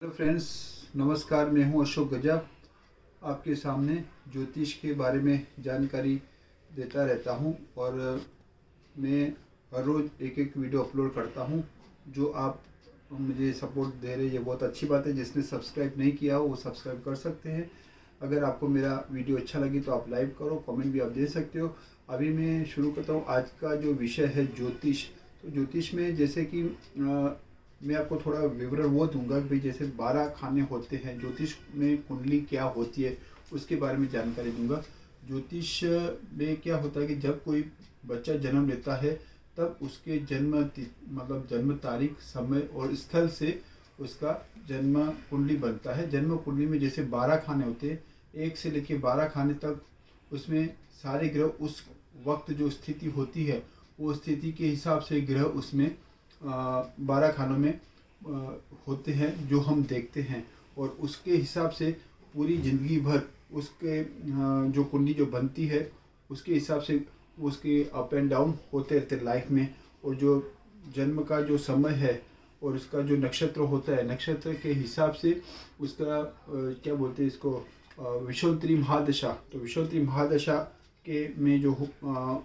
Hello friends, नमस्कार। मैं हूं अशोक गजा। आपके सामने ज्योतिष के बारे में जानकारी देता रहता हूं और मैं हर रोज़ एक एक वीडियो अपलोड करता हूं। जो आप मुझे सपोर्ट दे रहे हैं ये बहुत अच्छी बात है। जिसने सब्सक्राइब नहीं किया हो वो सब्सक्राइब कर सकते हैं। अगर आपको मेरा वीडियो अच्छा लगे तो आप लाइक करो, कमेंट भी आप दे सकते हो। अभी मैं शुरू करता हूँ। आज का जो विषय है ज्योतिष। तो ज्योतिष में जैसे कि मैं आपको थोड़ा विवरण वो दूंगा कि भाई जैसे 12 खाने होते हैं, ज्योतिष में कुंडली क्या होती है उसके बारे में जानकारी दूंगा। ज्योतिष में क्या होता है कि जब कोई बच्चा जन्म लेता है तब उसके मतलब जन्म तारीख, समय और स्थल से उसका जन्म कुंडली बनता है। जन्म कुंडली में जैसे 12 खाने होते हैं, 1 से लेकर 12 खाने तक उसमें सारे ग्रह उस वक्त जो स्थिति होती है वो स्थिति के हिसाब से ग्रह उसमें 12 खानों में होते हैं जो हम देखते हैं। और उसके हिसाब से पूरी ज़िंदगी भर उसके जो कुंडली जो बनती है उसके हिसाब से उसके अप एंड डाउन होते रहते लाइफ में। और जो जन्म का जो समय है और उसका जो नक्षत्र होता है, नक्षत्र के हिसाब से उसका क्या बोलते हैं इसको, विषुवंतरी महादशा। तो विषुवंतरी महादशा के में जो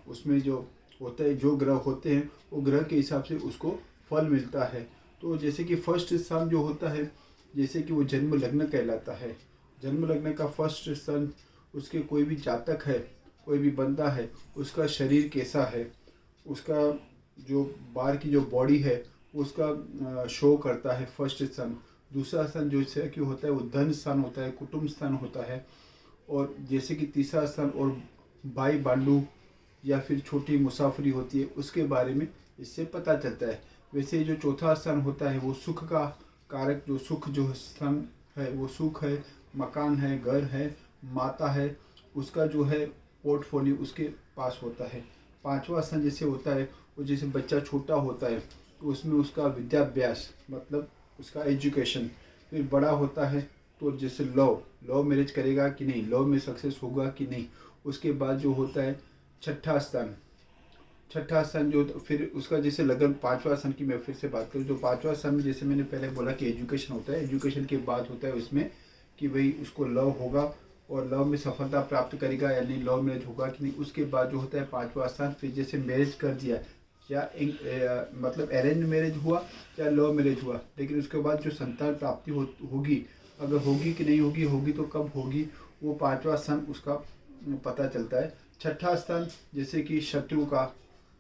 उसमें जो होता है, जो ग्रह होते हैं वो ग्रह के हिसाब से उसको फल मिलता है। तो जैसे कि फर्स्ट स्थान जो होता है, जैसे कि वो जन्म लग्न कहलाता है। जन्म लग्न का फर्स्ट स्थान, उसके कोई भी जातक है, कोई भी बंदा है, उसका शरीर कैसा है, उसका जो बाहर की जो बॉडी है उसका शो करता है फर्स्ट स्थान। दूसरा स्थान जो है कि होता है वो धन स्थान होता है, कुटुंब स्थान होता है। और जैसे कि तीसरा स्थान और भाई बांडू या फिर छोटी मुसाफरी होती है उसके बारे में इससे पता चलता है। वैसे जो चौथा स्थान होता है वो सुख का कारक, जो सुख जो स्थान है वो सुख है, मकान है, घर है, माता है, उसका जो है पोर्टफोलियो उसके पास होता है। पांचवा स्थान जैसे होता है वो जैसे बच्चा छोटा होता है तो उसमें उसका विद्याभ्यास मतलब उसका एजुकेशन। फिर बड़ा होता है तो जैसे लव मैरिज करेगा कि नहीं, लव में सक्सेस होगा कि नहीं। उसके बाद जो होता है छठा स्थान जो, फिर उसका जैसे लगन। पांचवा स्थान की मैं फिर से बात करूँ तो पांचवा स्थान में जैसे मैंने पहले बोला कि एजुकेशन होता है। एजुकेशन के बाद होता है उसमें कि भाई उसको लव होगा और लव में सफलता प्राप्त करेगा या नहीं, लव मैरिज होगा कि नहीं। उसके बाद जो होता है पांचवा स्थान, फिर जैसे मैरिज कर दिया या मतलब अरेंज मैरिज हुआ या लव मैरिज हुआ, लेकिन उसके बाद जो संतान प्राप्ति होगी, अगर होगी कि नहीं होगी, होगी तो कब होगी, वो पांचवा स्थान उसका पता चलता है। छठा स्थान जैसे कि शत्रु का,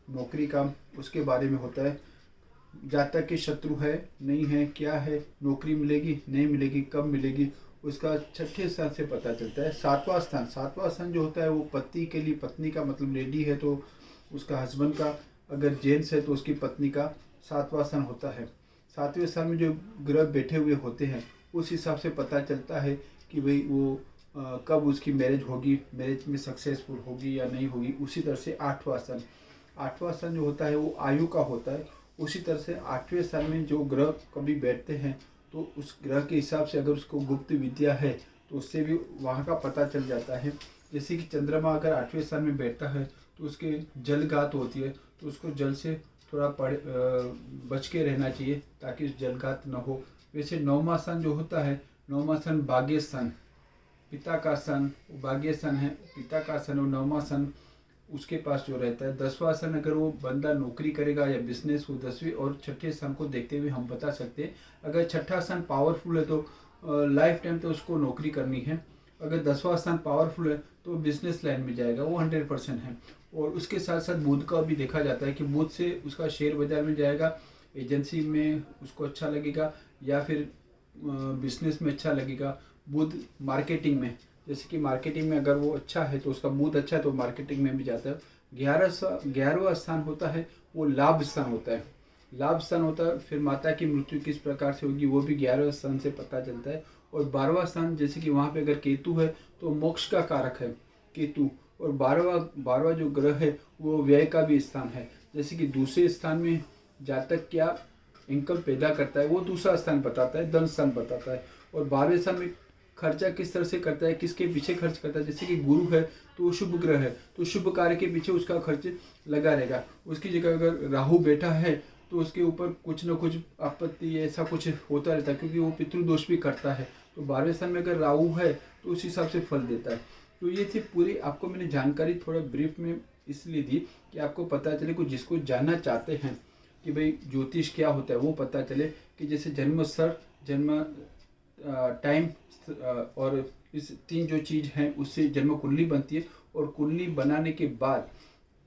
नौकरी का, उसके बारे में होता है। जातक के शत्रु है नहीं है, क्या है, नौकरी मिलेगी नहीं मिलेगी, कब मिलेगी, उसका छठे स्थान से पता चलता है। सातवां स्थान जो होता है वो पति के लिए, पत्नी का मतलब लेडी है तो उसका हस्बैंड का, अगर जेंट्स है तो उसकी पत्नी का सातवां स्थान होता है। सातवें स्थान में जो ग्रह बैठे हुए होते हैं उस हिसाब से पता चलता है कि भाई वो कब उसकी मैरिज होगी, मैरिज में सक्सेसफुल होगी या नहीं होगी। उसी तरह से आठवां स्थान जो होता है वो आयु का होता है। उसी तरह से आठवें स्थान में जो ग्रह कभी बैठते हैं तो उस ग्रह के हिसाब से अगर उसको गुप्त विद्या है तो उससे भी वहाँ का पता चल जाता है। जैसे कि चंद्रमा अगर आठवें स्थान में बैठता है तो उसके जलघात होती है, तो उसको जल से थोड़ा बच के रहना चाहिए ताकि जलघात न हो। वैसे नौवां स्थान जो होता है, नौवां स्थान भाग्य स्थान, पिता का स्थान, भाग्य स्थान है, पिता का स्थान और नौवां स्थान उसके पास जो रहता है। 10वां स्थान अगर वो बंदा नौकरी करेगा या बिजनेस, वो 10वें और छठे स्थान को देखते हुए हम बता सकते हैं। अगर छठा स्थान पावरफुल है तो लाइफ टाइम तो उसको नौकरी करनी है। अगर 10वां स्थान पावरफुल है तो बिजनेस लाइन में जाएगा, वो 100% है। और उसके साथ साथ बुध का भी देखा जाता है कि बुध से उसका शेयर बाजार में जाएगा, एजेंसी में उसको अच्छा लगेगा या फिर बिजनेस में अच्छा लगेगा। बुध मार्केटिंग में, जैसे कि मार्केटिंग में अगर वो अच्छा है तो उसका बुध अच्छा है तो मार्केटिंग में भी जाता है। 11वां स्थान होता है वो लाभ स्थान होता है। लाभ स्थान होता है, फिर माता की मृत्यु किस प्रकार से होगी वो भी 11वें स्थान से पता चलता है। और 12वां स्थान जैसे कि वहाँ पे अगर केतु है तो मोक्ष का कारक है केतु। और 12वां जो ग्रह है वो व्यय का भी स्थान है। जैसे कि दूसरे स्थान में जातक क्या इनकम पैदा करता है वो दूसरा स्थान बताता है, धन स्थान बताता है। और 12वें स्थान में खर्चा किस तरह से करता है, किसके पीछे खर्च करता है। जैसे कि गुरु है तो वो शुभ ग्रह है तो शुभ कार्य के पीछे उसका खर्च लगा रहेगा। उसकी जगह अगर राहु बैठा है तो उसके ऊपर कुछ ना कुछ आपत्ति ऐसा कुछ होता रहता है, क्योंकि वो पितृदोष भी करता है। तो 12वें स्थान में अगर राहु है तो उस हिसाब से फल देता है। तो ये थी पूरी, आपको मैंने जानकारी थोड़ा ब्रीफ में इसलिए दी कि आपको पता चले, कुछ जिसको जानना चाहते हैं कि भाई ज्योतिष क्या होता है वो पता चले, कि जैसे जन्म स्तर, जन्म टाइम और इस 3 जो चीज़ हैं उससे जन्म कुंडली बनती है, और कुंडली बनाने के बाद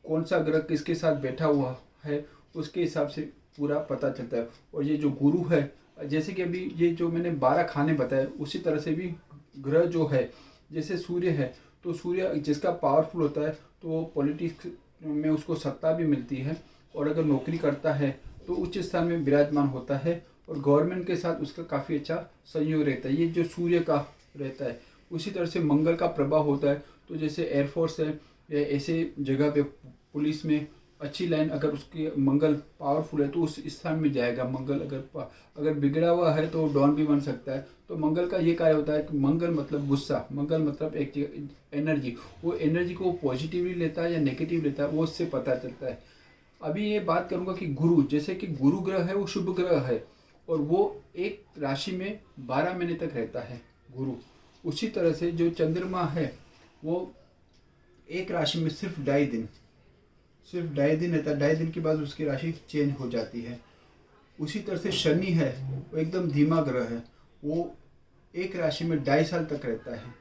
कौन सा ग्रह किसके साथ बैठा हुआ है उसके हिसाब से पूरा पता चलता है। और ये जो गुरु है, जैसे कि अभी ये जो मैंने 12 खाने बताए, उसी तरह से भी ग्रह जो है, जैसे सूर्य है तो सूर्य जिसका पावरफुल होता है तो वो पॉलिटिक्स में उसको सत्ता भी मिलती है, और अगर नौकरी करता है तो उच्च स्थान में विराजमान होता है, और गवर्नमेंट के साथ उसका काफ़ी अच्छा संयोग रहता है। ये जो सूर्य का रहता है। उसी तरह से मंगल का प्रभाव होता है, तो जैसे एयरफोर्स है या ऐसे जगह पे पुलिस में अच्छी लाइन, अगर उसकी मंगल पावरफुल है तो उस स्थान में जाएगा। मंगल अगर बिगड़ा हुआ है तो डॉन भी बन सकता है। तो मंगल का ये कार्य होता है कि मंगल मतलब गुस्सा, मंगल मतलब एक एनर्जी, वो एनर्जी को पॉजिटिवली लेता है या नेगेटिव लेता है वो उससे पता चलता है। अभी ये बात करूंगा कि गुरु, जैसे कि गुरु ग्रह है वो शुभ ग्रह है, और वो एक राशि में 12 महीने तक रहता है गुरु। उसी तरह से जो चंद्रमा है वो एक राशि में सिर्फ 2.5 दिन रहता है। 2.5 दिन के बाद उसकी राशि चेंज हो जाती है। उसी तरह से शनि है, वो एकदम धीमा ग्रह है, वो एक राशि में 2.5 साल तक रहता है।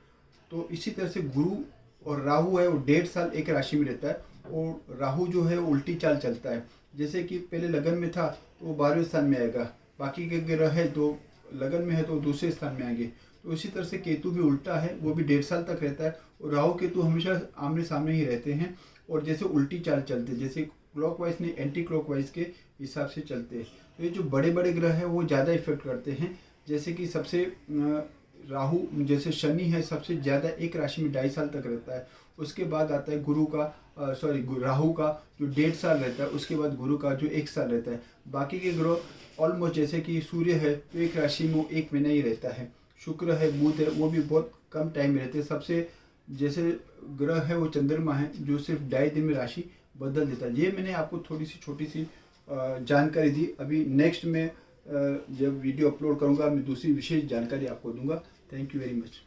तो इसी तरह से गुरु और राहु है वो 1.5 साल एक राशि में रहता है, और राहु जो है वो उल्टी चाल चलता है। जैसे कि पहले लगन में था तो वो 12वें स्थान में आएगा, बाकी के ग्रह है तो लगन में है तो दूसरे स्थान में आएंगे। तो इसी तरह से केतु भी उल्टा है, वो भी 1.5 साल तक रहता है, और राहु केतु हमेशा आमने सामने ही रहते हैं, और जैसे उल्टी चाल चलते हैं, जैसे क्लॉकवाइज नहीं एंटी क्लॉकवाइज के हिसाब से चलते हैं। तो ये जो बड़े बड़े ग्रह हैं वो ज़्यादा इफेक्ट करते हैं। जैसे कि सबसे राहु, जैसे शनि है सबसे ज़्यादा एक राशि में 2.5 साल तक रहता है। उसके बाद आता है राहु का जो 1.5 साल रहता है, उसके बाद गुरु का जो 1 साल रहता है। बाकी के ग्रह ऑलमोस्ट, जैसे कि सूर्य है तो एक राशि में 1 महीना ही रहता है। शुक्र है, बुध है, वो भी बहुत कम टाइम में रहते हैं। सबसे जैसे ग्रह है वो चंद्रमा है जो सिर्फ 2.5 दिन में राशि बदल देता है। ये मैंने आपको थोड़ी सी छोटी सी जानकारी दी। अभी नेक्स्ट में जब वीडियो अपलोड करूँगा मैं दूसरी विशेष जानकारी आपको दूंगा। Thank you very much.